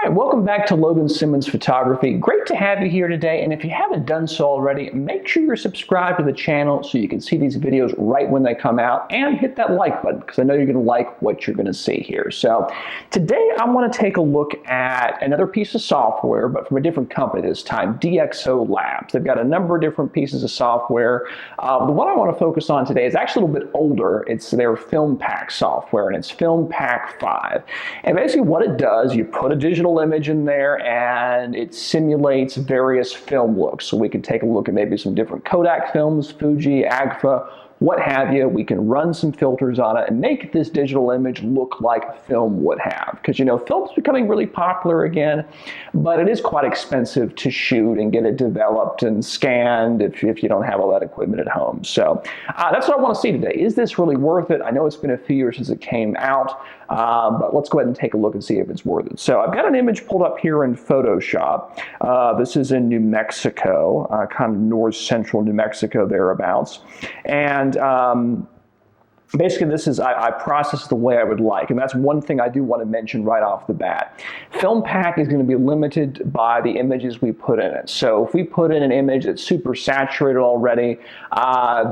right, welcome back to Logan Simmons Photography. Great to have you here today, and if you haven't done so already, make sure you're subscribed to the channel so you can see these videos right when they come out, and hit that like button because I know you're going to like what you're going to see here. So today I want to take a look at another piece of software, but from a different company this time, DxO Labs. They've got a number of different pieces of software. The one I want to focus on today is actually a little bit older. It's their FilmPack software, and it's FilmPack 5. And basically what it does, you put a digital image in there and it simulates various film looks. So we can take a look at maybe some different Kodak films, Fuji, Agfa, what have you. We can run some filters on it and make this digital image look like film would have. Because, you know, film's becoming really popular again, but it is quite expensive to shoot and get it developed and scanned if you don't have all that equipment at home. So that's what I want to see today. Is this really worth it? I know it's been a few years since it came out, but let's go ahead and take a look and see if it's worth it. So I've got an image pulled up here in Photoshop. This is in New Mexico, kind of north central New Mexico thereabouts. And basically this is, I process the way I would like, and that's one thing I do want to mention right off the bat. FilmPack is going to be limited by the images we put in it. So if we put in an image that's super saturated already,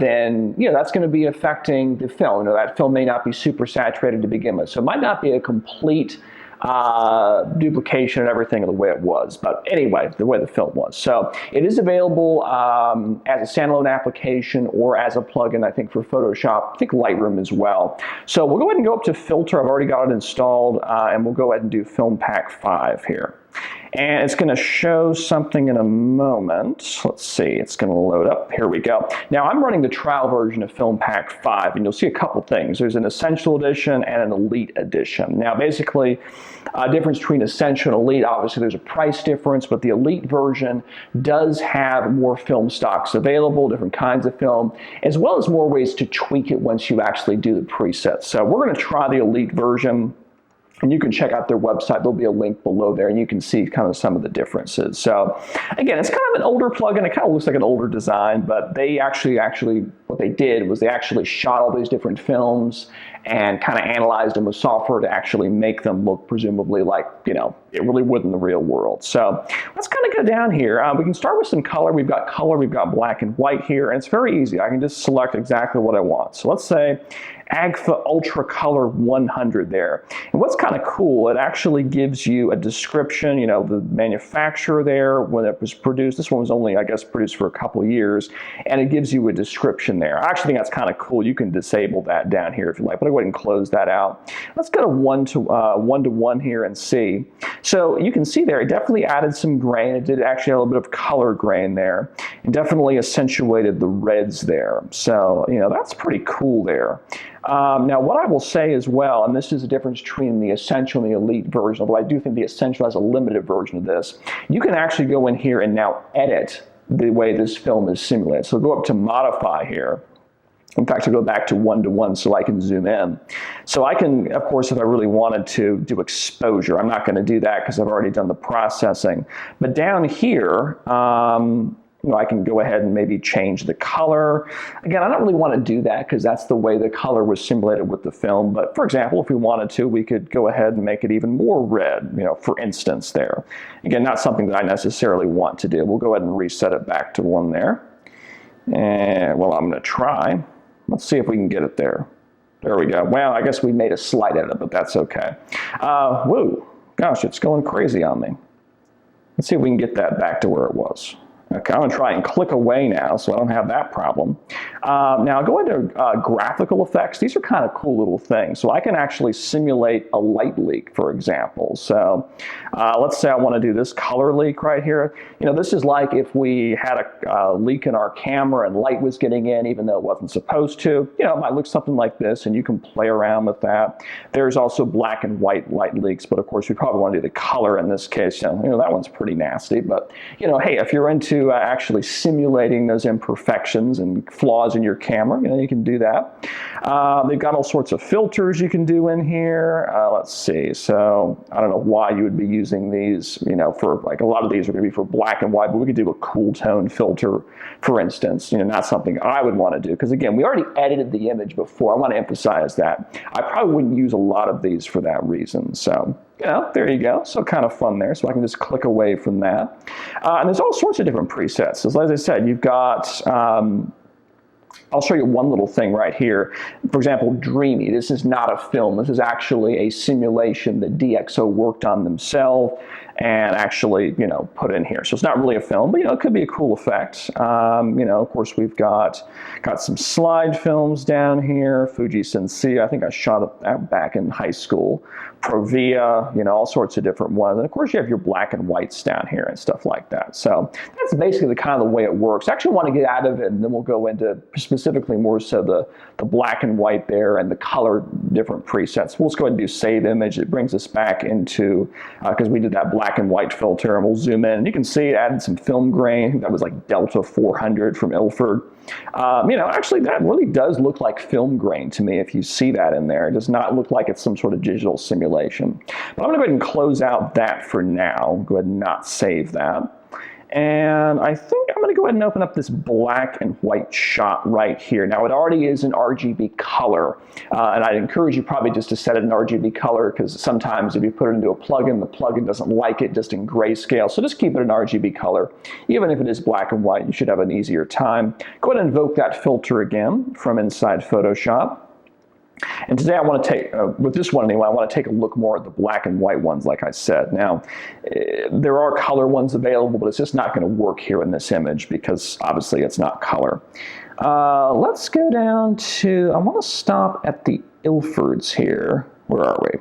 then that's going to be affecting the film. That film may not be super saturated to begin with, so it might not be a complete duplication of everything of the way it was, but anyway, the way the film was. So it is available as a standalone application or as a plugin, I think, for Photoshop, I think Lightroom as well. So we'll go ahead and go up to Filter. I've already got it installed, and we'll go ahead and do FilmPack 5 here. And it's going to show something in a moment. Let's see, it's going to load up. Here we go. Now I'm running the trial version of FilmPack 5, and you'll see a couple things. There's an Essential Edition and an Elite Edition. Now basically, difference between Essential and Elite, obviously there's a price difference, but the Elite version does have more film stocks available, different kinds of film, as well as more ways to tweak it once you actually do the presets. So we're going to try the Elite version, and you can check out their website. There'll be a link below there, and you can see kind of some of the differences. So again, it's kind of an older plugin. It kind of looks like an older design, but they actually what they did was they actually shot all these different films and kind of analyzed them with software to actually make them look presumably like, it really would in the real world. So let's kind of go down here. We can start with some color. We've got black and white here, and it's very easy. I can just select exactly what I want. So let's say Agfa Ultra Color 100 there. And what's kind of cool, it actually gives you a description, the manufacturer there, when it was produced. This one was only, I guess, produced for a couple of years, and it gives you a description there. I actually think that's kind of cool. You can disable that down here if you like, but I'll go ahead and close that out. Let's go to 1:1 here and see. So you can see there, it definitely added some grain. It did actually have a little bit of color grain there, and definitely accentuated the reds there. So, that's pretty cool there. Now, what I will say as well, and this is the difference between the Essential and the Elite version, although I do think the Essential has a limited version of this, you can actually go in here and now edit the way this film is simulated. So go up to Modify here. In fact, I'll go back to 1:1 so I can zoom in. So I can, of course, if I really wanted to, do exposure. I'm not going to do that because I've already done the processing. But down here, I can go ahead and maybe change the color. Again, I don't really want to do that because that's the way the color was simulated with the film. But for example, if we wanted to, we could go ahead and make it even more red, for instance there. Again, not something that I necessarily want to do. We'll go ahead and reset it back to 1 there. And, well, I'm going to try. Let's see if we can get it there. There we go. Well, I guess we made a slight edit, but that's okay. Whoa, gosh, it's going crazy on me. Let's see if we can get that back to where it was. Okay, I'm going to try and click away now so I don't have that problem. Now, go into graphical effects. These are kind of cool little things. So I can actually simulate a light leak, for example. So let's say I want to do this color leak right here. This is like if we had a leak in our camera and light was getting in even though it wasn't supposed to. It might look something like this, and you can play around with that. There's also black and white light leaks, but of course we probably want to do the color in this case. That one's pretty nasty, but hey, if you're into actually simulating those imperfections and flaws in your camera, you can do that. They've got all sorts of filters you can do in here. Let's see. So I don't know why you would be using these, for like a lot of these are going to be for black and white, but we could do a cool tone filter, for instance. Not something I would want to do because again, we already edited the image before. I want to emphasize that. I probably wouldn't use a lot of these for that reason. So There you go. So kind of fun there. So I can just click away from that. And there's all sorts of different presets. So as I said, you've got, I'll show you one little thing right here. For example, Dreamy. This is not a film. This is actually a simulation that DxO worked on themselves and actually, put in here. So it's not really a film, but, it could be a cool effect. Of course, we've got some slide films down here. Fuji Sensei, I think I shot that back in high school. Provia, all sorts of different ones. And of course, you have your black and whites down here and stuff like that. So that's basically the kind of the way it works. I actually want to get out of it, and then we'll go into specifically more so the black and white there and the color different presets. We'll just go ahead and do save image. It brings us back into, because we did that black and white filter, and we'll zoom in. And you can see it added some film grain. I think that was like Delta 400 from Ilford. Actually that really does look like film grain to me if you see that in there. It does not look like it's some sort of digital simulation. But I'm going to go ahead and close out that for now. Go ahead and not save that. And I think I'm going to go ahead and open up this black and white shot right here. Now it already is an RGB color, and I'd encourage you probably just to set it in RGB color, because sometimes if you put it into a plugin, the plugin doesn't like it just in grayscale. So just keep it in RGB color. Even if it is black and white, you should have an easier time. Go ahead and invoke that filter again from inside Photoshop. And today I want to take, with this one anyway, I want to take a look more at the black and white ones, like I said. Now, there are color ones available, but it's just not going to work here in this image because obviously it's not color. Let's go down to, I want to stop at the Ilfords here. Where are we?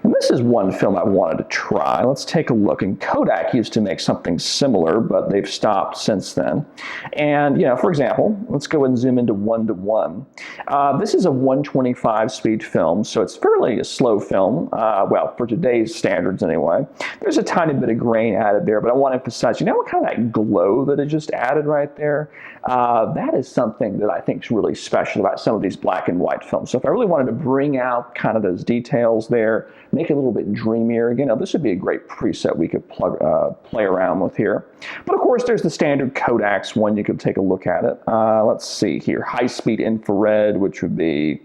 And this is one film I wanted to try. Let's take a look. And Kodak used to make something similar, but they've stopped since then. And, for example, let's go and zoom into 1:1. This is a 125 speed film, so it's fairly a slow film. Well, for today's standards anyway. There's a tiny bit of grain added there, but I want to emphasize, what kind of that glow that it just added right there? That is something that I think is really special about some of these black and white films. So if I really wanted to bring out kind of those details there, make it a little bit dreamier, this would be a great preset we could play around with here. But of course, there's the standard Kodak's one. You could take a look at it. Let's see here. High-speed infrared, which would be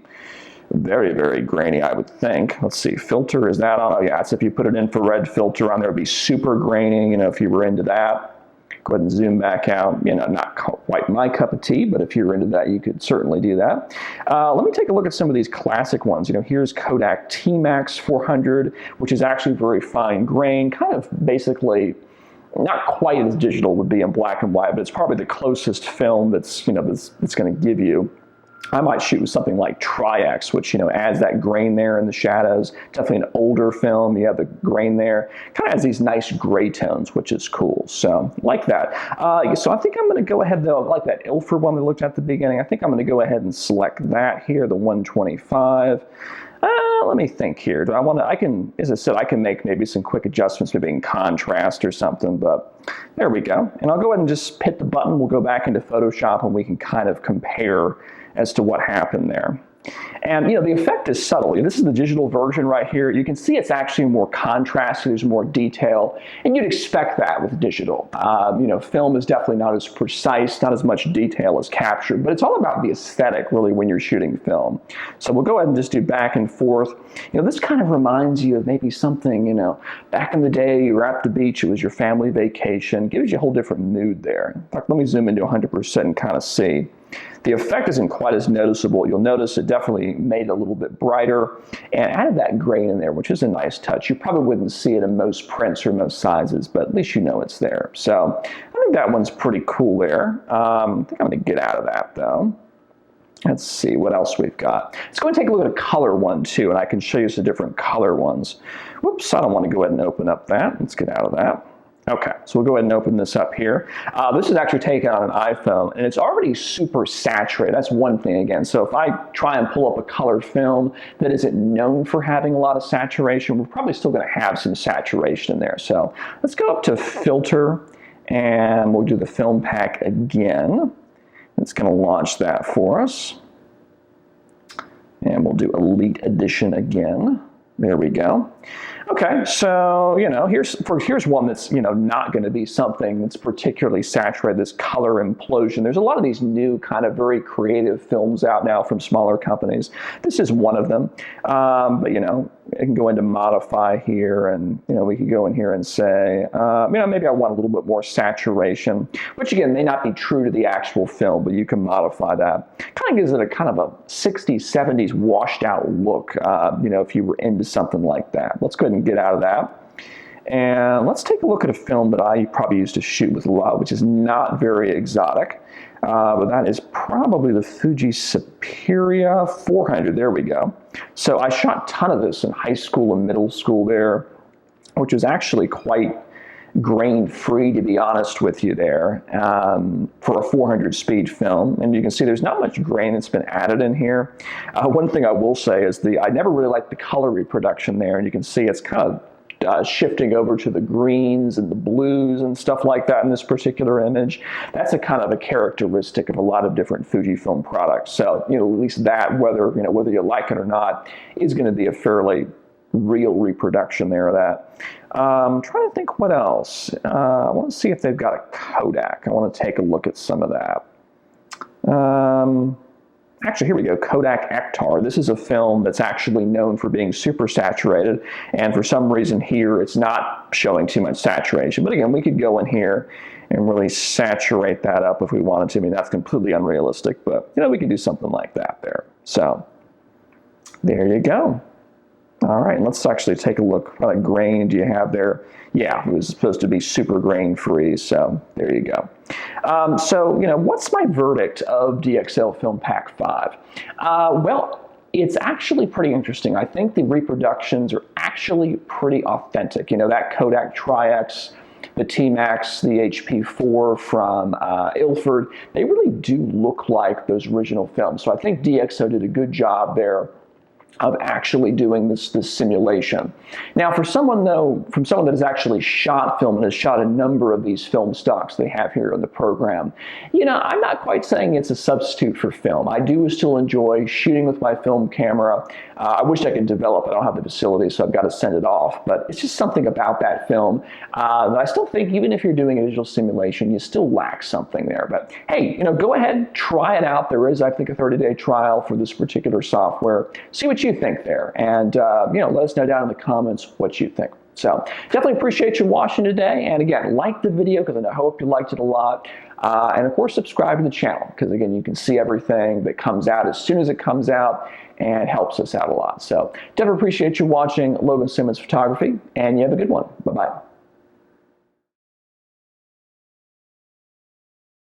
very, very grainy, I would think. Let's see. Filter, is that on? Oh, yeah. It's if you put an infrared filter on there, it would be super grainy, if you were into that. Go ahead and zoom back out. Not quite my cup of tea, but if you're into that, you could certainly do that. Let me take a look at some of these classic ones. Here's Kodak T-Max 400, which is actually very fine grain, kind of basically not quite as digital would be in black and white, but it's probably the closest film that's going to give you. I might shoot with something like Tri-X, which, adds that grain there in the shadows. Definitely an older film. You have the grain there. Kind of has these nice gray tones, which is cool. So, like that. So I think I'm going to go ahead, though, like that Ilford one we looked at the beginning. I think I'm going to go ahead and select that here, the 125. Let me think here. Do I want to, as I said, I can make maybe some quick adjustments, maybe in contrast or something, but there we go. And I'll go ahead and just hit the button. We'll go back into Photoshop and we can kind of compare as to what happened there. And the effect is subtle. This is the digital version right here. You can see it's actually more contrasty, there's more detail, and you'd expect that with digital. Film is definitely not as precise, not as much detail as captured, but it's all about the aesthetic really when you're shooting film. So we'll go ahead and just do back and forth. This kind of reminds you of maybe something, back in the day you were at the beach, it was your family vacation, gives you a whole different mood there. In fact, let me zoom into 100% and kind of see. The effect isn't quite as noticeable. You'll notice it definitely made it a little bit brighter and added that grain in there, which is a nice touch. You probably wouldn't see it in most prints or most sizes, but at least it's there. So I think that one's pretty cool there. I think I'm going to get out of that, though. Let's see what else we've got. Let's go and take a look at a color one, too, and I can show you some different color ones. Whoops, I don't want to go ahead and open up that. Let's get out of that. Okay, so we'll go ahead and open this up here. This is actually taken on an iPhone, and it's already super saturated. That's one thing again. So if I try and pull up a colored film that isn't known for having a lot of saturation, we're probably still going to have some saturation in there. So let's go up to Filter, and we'll do the FilmPack again. It's going to launch that for us. And we'll do Elite Edition again. There we go. Okay, so, here's one that's, not going to be something that's particularly saturated, this color implosion. There's a lot of these new kind of very creative films out now from smaller companies. This is one of them. But, I can go into modify here, and, we could go in here and say, maybe I want a little bit more saturation, which again may not be true to the actual film, but you can modify that. Kind of gives it a kind of a 60s, 70s washed out look, if you were into something like that. Let's go ahead and get out of that. And let's take a look at a film that I probably used to shoot with a lot, which is not very exotic. But that is probably the Fuji Superia 400. There we go. So I shot a ton of this in high school and middle school there, which was actually quite grain-free, to be honest with you there, for a 400 speed film. And you can see there's not much grain that's been added in here. One thing I will say is I never really liked the color reproduction there, and you can see it's kind of shifting over to the greens and the blues and stuff like that in this particular image. That's a kind of a characteristic of a lot of different Fujifilm products. So, at least that, whether you like it or not, is going to be a fairly real reproduction there of that. I'm trying to think what else. I want to see if they've got a Kodak. I want to take a look at some of that. Actually, here we go, Kodak Ektar. This is a film that's actually known for being super saturated, and for some reason here it's not showing too much saturation. But again, we could go in here and really saturate that up if we wanted to. I mean, that's completely unrealistic, but we could do something like that there. So there you go. All right, let's actually take a look. What grain do you have there? Yeah, it was supposed to be super grain-free, so there you go. What's my verdict of DxO FilmPack 5? Well, it's actually pretty interesting. I think the reproductions are actually pretty authentic. That Kodak Tri-X, the T-Max, the HP4 from Ilford, they really do look like those original films. So I think DxO did a good job there of actually doing this simulation. Now, for someone that has actually shot film and has shot a number of these film stocks they have here in the program, I'm not quite saying it's a substitute for film. I do still enjoy shooting with my film camera. I wish I could develop. I don't have the facility, so I've got to send it off. But it's just something about that film that I still think, even if you're doing a digital simulation, you still lack something there. But hey, go ahead, try it out. There is, I think, a 30-day trial for this particular software. See what you think there, and let us know down in the comments what you think. So definitely appreciate you watching today, and again, like the video because I hope you liked it a lot, and of course subscribe to the channel because again you can see everything that comes out as soon as it comes out and helps us out a lot. So definitely appreciate you watching Logan Simmons Photography, and you have a good one. Bye-bye.